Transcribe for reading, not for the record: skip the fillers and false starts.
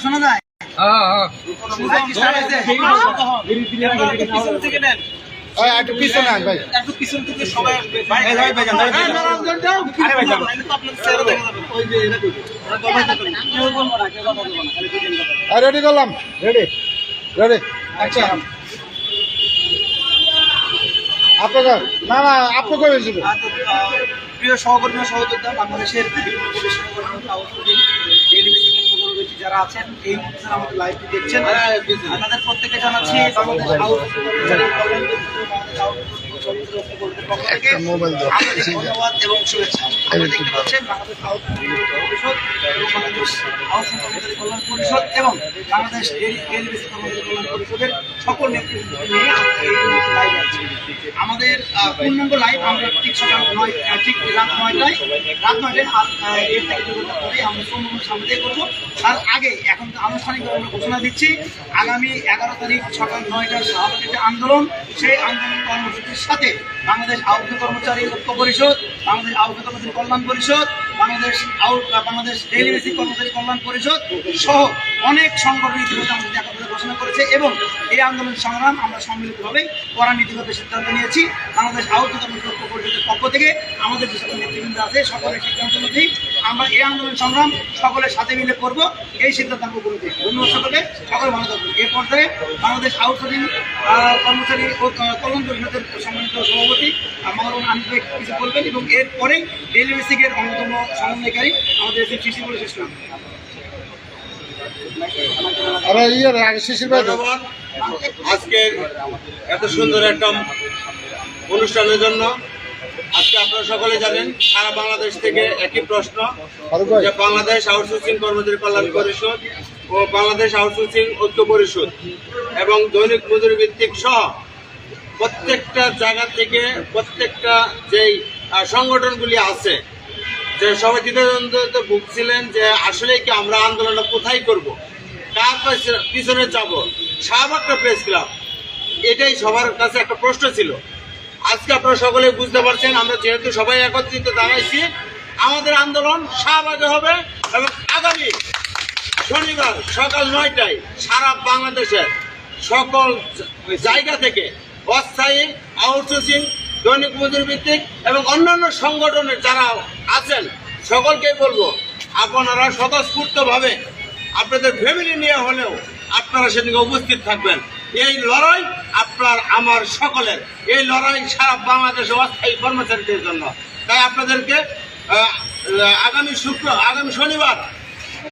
শোনা যায়? একটু পিছনে আন ভাই, একটু পিছন থেকে সবাই আসবে। রেডি করলাম, রেডি রেডি। আচ্ছা আপনাকে না না আপনাকে হয়েছিল। প্রিয় সহকর্মী সহযোদ্ধা, বাংলাদেশের যারা আছেন এই মুহূর্তে আমাদের লাইভটি দেখছেন, আপনাদের প্রত্যেকে জানাচ্ছি বাংলাদেশ ধন্যবাদ এবং শুভেচ্ছা। দেখতে পাচ্ছেন বাংলাদেশ পরিষদ কল্যাণ পরিষদ এবং বাংলাদেশ কর্মচারী কল্যাণ পরিষদের সকল নেতৃত্ব নিয়ে এই লাইভ আছে। আমাদের পূর্ণাঙ্গ লাইভ আমরা ঠিক সকাল 9 ঠিক রাত 9টায় এর থেকে 2 ঘন্টা পরে আমরা সম্পূর্ণ সামনে করবো। তার আগে এখন আনুষ্ঠানিকভাবে আমরা ঘোষণা দিচ্ছি, আগামী 11 তারিখ সকাল 9টার শাহবাগে যে আন্দোলন, সেই আন্দোলন কর্মসূচির সাথে বাংলাদেশ আহত কর্মচারী ঐক্য পরিষদ, বাংলাদেশ আহত কর্মচারী কল্যাণ পরিষদ, বাংলাদেশ ডেইলি বেসিক কর্মচারী কল্যাণ পরিষদ সহ অনেক সংগঠন ইতিমধ্যে আমাদের একাত্তরে ঘোষণা করেছে এবং এই আন্দোলন সংগ্রাম আমরা সম্মিলিতভাবে করার নীতিগত সিদ্ধান্ত নিয়েছি। বাংলাদেশ আহত কর্মচারী ঐক্য পরিষদের পক্ষ থেকে আমাদের যে সকল নেতৃবৃন্দ আছে সকলের সিদ্ধান্ত অনুযায়ী আমরা এই আন্দোলন সংগ্রাম সকলের সাথে মিলে করব, এই সিদ্ধান্ত আমরা উপলব্ধি। ধন্যবাদ সকলে, সকলে ভালো থাকবেন। এই পর্যায়ে বাংলাদেশ আউটসোর্সিং কর্মচারী ও কল্যাণ পরিষদের সম্মানিত সভাপতি মাহরুম আনিফ ভাই কিছু বলবেন এবং এরপরে ডেইলি বেসিকের অন্যতম সমন্বয়কারী আমাদের শিশির বলে শেষ করবেন। আজকের এত সুন্দর একটা অনুষ্ঠানের জন্য আজকে আপনারা সকলে জানেন সারা বাংলাদেশ থেকে একই প্রশ্ন যে বাংলাদেশ আউটসোর্সিং কর্মচারী কল্যাণ পরিষদ ও বাংলাদেশ আউটসোর্সিং ঐক্য পরিষদ এবং দৈনিক মজুরি ভিত্তিক সহ প্রত্যেকটা জায়গা থেকে প্রত্যেকটা যেই সংগঠনগুলি আছে যে সবাই দ্বিধাদ্বন্দ্বে ভুগছিলেন যে আসলে কি আমরা আন্দোলনটা কোথায় করব, কার পিছনে যাব, শাহবাগটা প্রেস ক্লাব, এটাই সবার কাছে একটা প্রশ্ন ছিল। আজকে আপনারা সকলে বুঝতে পারছেন আমরা যেহেতু সবাই একত্রিত দাঁড়াইছি, আমাদের আন্দোলন শাহবাগে হবে এবং আগামী শনিবার সকাল 9টায় সারা বাংলাদেশের সকল জায়গা থেকে অস্থায়ী আউটসোর্সিং দৈনিক মজুরি ভিত্তিক এবং অন্যান্য সংগঠনের যারা আছেন সকলকে বলবো আপনারা স্বতঃস্ফূর্তভাবে আপনাদের ফ্যামিলি নিয়ে হলেও আপনারা সেদিকে উপস্থিত থাকবেন। এই লড়াই আপনার আমার সকলের, এই লড়াই সারা বাংলাদেশে অস্থায়ী কর্মচারীদের জন্য। তাই আপনাদেরকে আগামী শনিবার